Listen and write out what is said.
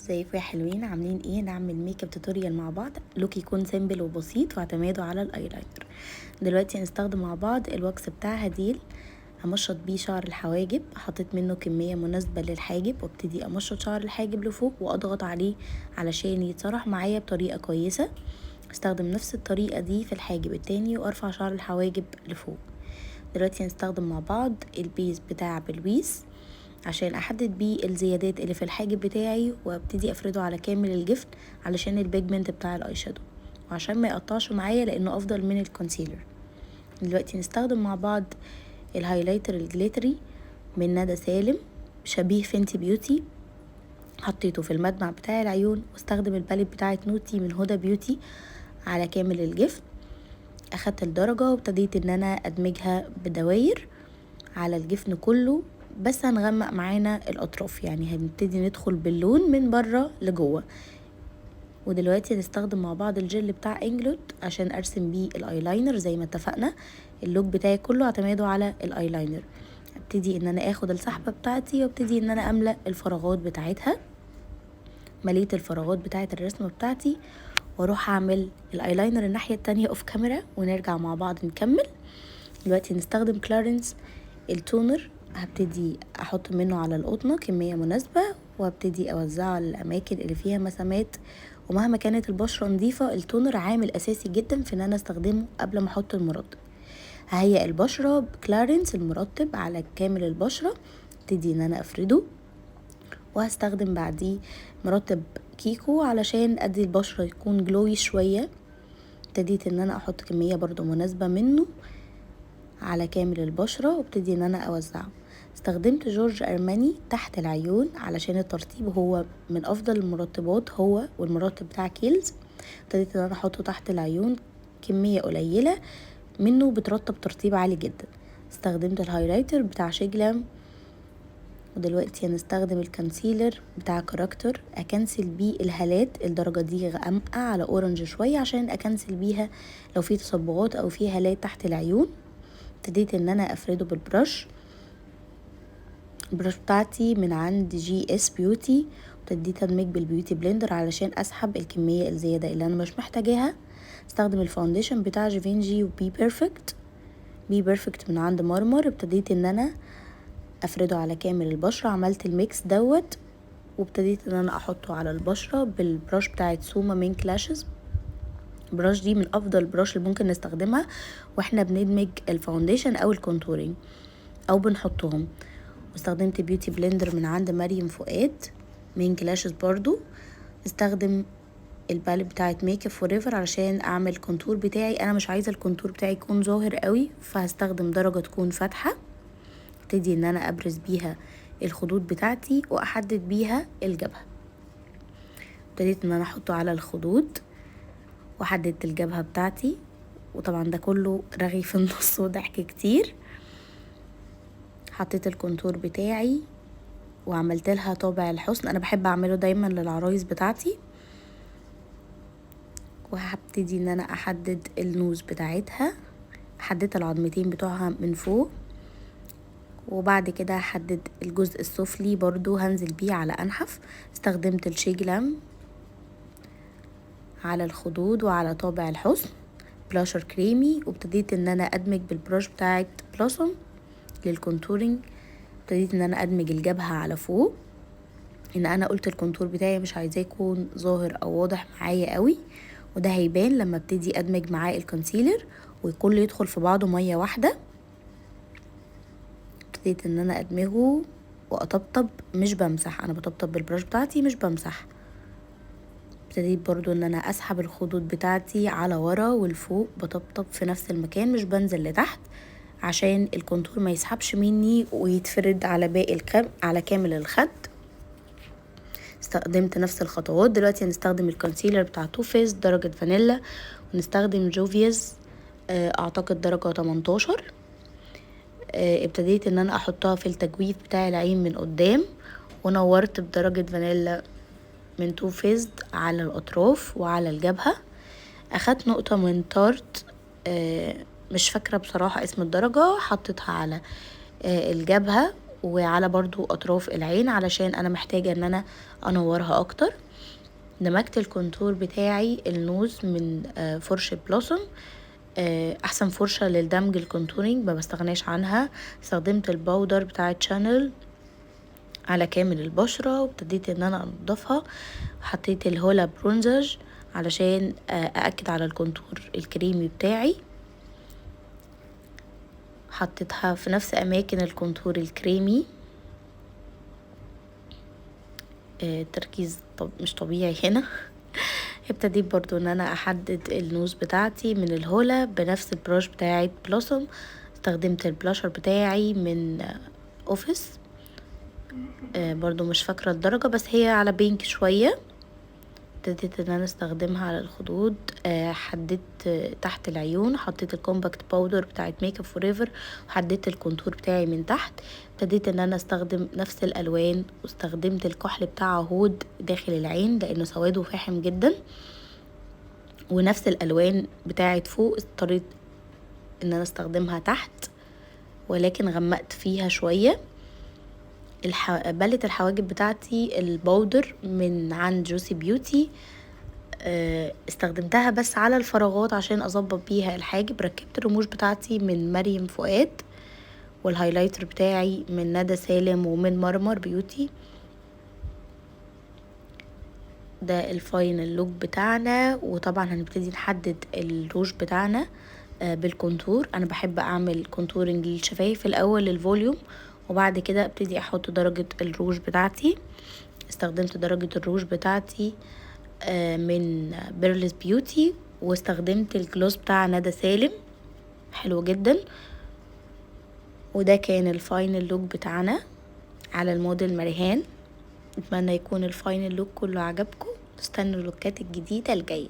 ازيكم يا حلوين، عاملين ايه؟ نعمل ميك اب توتوريال مع بعض. لوك يكون سيمبل وبسيط واعتماده على الايلاينر. دلوقتي هنستخدم مع بعض الواكس بتاع هديل. همشط بيه شعر الحواجب، حطيت منه كمية مناسبة للحاجب وابتدي امشط شعر الحاجب لفوق واضغط عليه علشان يتسرح معايا بطريقة كويسة. استخدم نفس الطريقة دي في الحاجب التاني وارفع شعر الحواجب لفوق. دلوقتي هنستخدم مع بعض البيز بتاع بلويس عشان احدد بيه الزيادات اللي في الحاجب بتاعي وابتدي افرده على كامل الجفن علشان البيجمنت بتاع الاي شادو وعشان ما يقطعش معايا لانه افضل من الكونسيلر. دلوقتي نستخدم مع بعض الهايلايتر الجليتري من ندى سالم شبيه فينتي بيوتي. حطيته في المدمع بتاع العيون واستخدم الباليت بتاعه نوتي من هدى بيوتي على كامل الجفن. اخدت الدرجة وابتديت ان انا ادمجها بدواير على الجفن كله، بس هنغمق معانا الاطراف، يعني هنبتدي ندخل باللون من بره لجوه. ودلوقتي هنستخدم مع بعض الجل بتاع انجلوت عشان ارسم بيه الايلاينر زي ما اتفقنا. اللوك بتاعي كله اعتماده على الايلاينر. ابتدي ان انا اخد السحبة بتاعتي وابتدي ان انا املأ الفراغات بتاعتها. مليت الفراغات بتاعت الرسمة بتاعتي واروح اعمل الايلاينر الناحية التانية اوف كاميرا ونرجع مع بعض نكمل. دلوقتي نستخدم كلارنس التونر، هبتدي احط منه على القطنة كمية مناسبة وابتدي اوزعه على الاماكن اللي فيها مسامات. ومهما كانت البشرة نظيفة التونر عامل اساسي جدا في ان انا استخدمه قبل ما احط المرطب. ههيئ البشرة بكلارنس المرطب على كامل البشرة، ابتدي ان انا افرده وهستخدم بعديه مرطب كيكو علشان ادي البشرة يكون جلوي شوية. ابتديت ان انا احط كمية برضو مناسبة منه على كامل البشرة وابتدي ان انا اوزعه. استخدمت جورج ارماني تحت العيون علشان الترطيب هو من افضل المرطبات، هو والمرطب بتاع كيلز. ابتديت ان انا احطه تحت العيون كمية قليلة منه بترطب ترطيب عالي جدا. استخدمت الهايلايتر بتاع شيجلام. ودلوقتي هنستخدم الكونسيلر بتاع كاركتر اكنسل بيه الهالات، الدرجة دي غامقة على اورنج شوية عشان اكنسل بيها لو في تصبغات او في هالات تحت العيون. ابتديت ان انا افرده بالبرش، البرش بتاعتي من عند جي اس بيوتي، وابتديت ادمج بالبيوتي بلندر علشان اسحب الكمية الزيادة اللي انا مش محتاجاها. استخدم الفاونديشن بتاع جيفينجي وبي بيرفكت، بي بيرفكت من عند مرمر. ابتديت ان انا افرده على كامل البشرة، عملت الميكس دوت وابتديت ان انا احطه على البشرة بالبرش بتاعت سوما من كلاشز. البراش دي من افضل البراش اللي ممكن نستخدمها واحنا بندمج الفاونديشن او الكونتورينج او بنحطهم. واستخدمت بيوتي بلندر من عند مريم فؤاد من كلاشز برضو. استخدم الباليت بتاعت ميك اب فوريفر علشان اعمل كونتور بتاعي. انا مش عايزه الكونتور بتاعي يكون ظاهر قوي فهستخدم درجه تكون فاتحه. ابتدي ان انا ابرز بيها الخدود بتاعتي واحدد بيها الجبهه. ابتديت ان انا احطه على الخدود وحددت الجبهه بتاعتي، وطبعا ده كله رغي في النص وضحك كتير. حطيت الكونتور بتاعي وعملت لها طابع الحسن، انا بحب اعمله دايما للعرايس بتاعتي. وهبتدي ان انا احدد النوز بتاعتها، حددت العظمتين بتوعها من فوق. وبعد كده هحدد الجزء السفلي برضو هنزل بيه على انحف. استخدمت الشيجلام على الخدود وعلى طابع الحسن بلاشر كريمي، وابتديت ان انا ادمج بالبروش بتاعت بلوسوم للكونتورينج. ابتديت ان انا ادمج الجبهة على فوق، ان انا قلت الكونتور بتاعي مش عايزاه يكون ظاهر او واضح معايا قوي، وده هيبان لما ابتدي ادمج معاه الكونسيلر وكله يدخل في بعضه مية واحدة. ابتديت ان انا ادمجه واطبطب، مش بمسح، انا بطبطب بالبرش بتاعتي مش بمسح. ابتديت برضو ان انا اسحب الخدود بتاعتي على ورا والفوق، بطبطب في نفس المكان مش بنزل لتحت عشان الكونتور ما يسحبش مني ويتفرد على باقي على كامل الخد. استخدمت نفس الخطوات. دلوقتي هنستخدم الكونسيلر بتاع تو فيس درجة فانيلا، ونستخدم جوفيز اعتقد درجة 18. ابتديت ان انا احطها في التجويف بتاع العين من قدام، ونورت بدرجة فانيلا من تو فيس على الاطراف وعلى الجبهة. اخدت نقطة من تارت مش فاكرة بصراحة اسم الدرجة، حطيتها على الجبهة وعلى برضو اطراف العين علشان انا محتاجة ان انا انورها اكتر. دمجت الكونتور بتاعي النوز من فرشة بلوسوم، احسن فرشة للدمج الكونتورينج ما بستغناش عنها. استخدمت الباودر بتاعة شانل على كامل البشرة وابتديت ان انا انضفها. حطيت الهولا برونزج علشان اأكد على الكونتور الكريمي بتاعي، حطيتها في نفس اماكن الكونتور الكريمي. تركيز مش طبيعي هنا. ابتديت برضو ان انا احدد النوز بتاعتي من الهولا بنفس البروش بتاعت بلوسوم. استخدمت البلاشر بتاعي من اوفيس، برضو مش فاكرة الدرجة بس هي على بينك شوية. ابتديت ان انا استخدمها على الخدود. حددت تحت العيون، حطيت الكومباكت باودر بتاعت ميك اب فور ايفر وحددت الكونتور بتاعي من تحت. ابتديت ان انا استخدم نفس الالوان واستخدمت الكحل بتاع عهود داخل العين لانه سواده فاحم جدا، ونفس الالوان بتاعت فوق اضطريت ان انا استخدمها تحت ولكن غمقت فيها شوية. بالت الحواجب بتاعتي الباودر من عند جوسي بيوتي، استخدمتها بس على الفراغات عشان اظبط بيها الحاجب. ركبت الرموش بتاعتي من مريم فؤاد، والهايلايتر بتاعي من ندى سالم ومن مرمر بيوتي. ده الفاينل لوك بتاعنا. وطبعا هنبتدي نحدد الروج بتاعنا بالكونتور. انا بحب اعمل كونتورنج للشفايف الاول للفوليوم وبعد كده ابتدي احط درجة الروج بتاعتي. استخدمت درجة الروج بتاعتي من بيرلز بيوتي، واستخدمت الجلوس بتاع ندى سالم حلو جدا. وده كان الفاينل لوك بتاعنا على الموديل مريهان. اتمنى يكون الفاينل لوك كله عجبكم. استنوا اللوكات الجديدة الجاية.